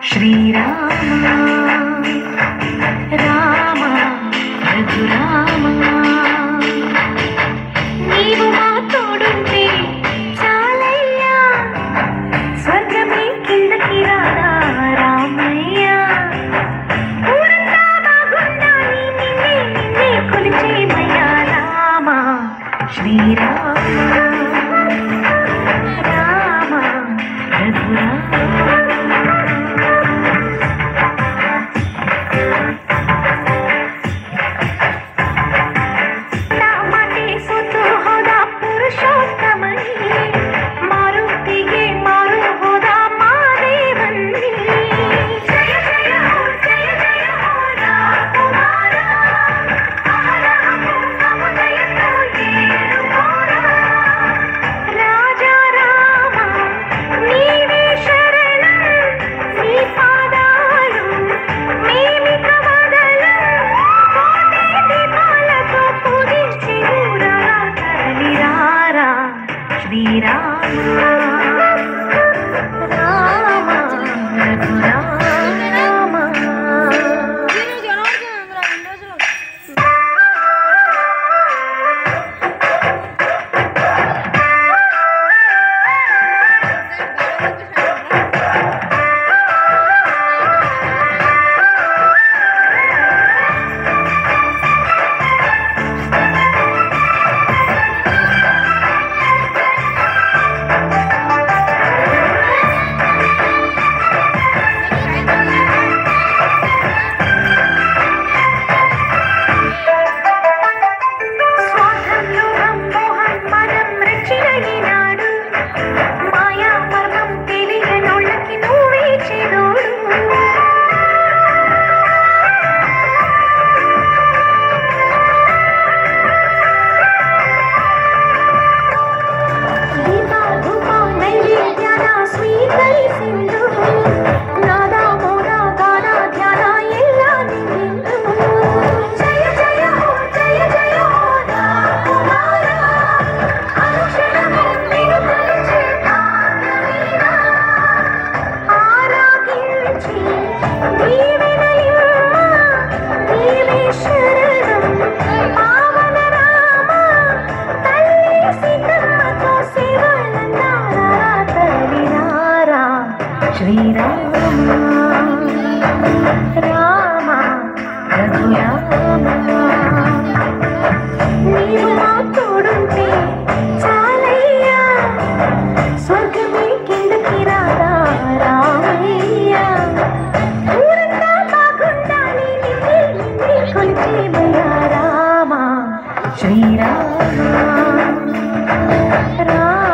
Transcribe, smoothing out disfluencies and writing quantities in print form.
శ్రీరామ రామ రఘురామ నీవు మా తోడుంటే చాలయ్యా స్వర్గమే కిందకి రారా రామయ్యా ఊరంతా బాగుండాలి నిన్నే నిన్నే కొలిచేమయ్యా రామ శ్రీరామ రామ రఘురామ రామ రఘురామ నీవు మా తోడుంటే చాలయ్యా స్వర్గమే కిందకి రారా రామయ్యా ఊరంతా బాగుండాలి నిన్నే నిన్నే కొలిచేమయ్యా రామ శ్రీరామ రామ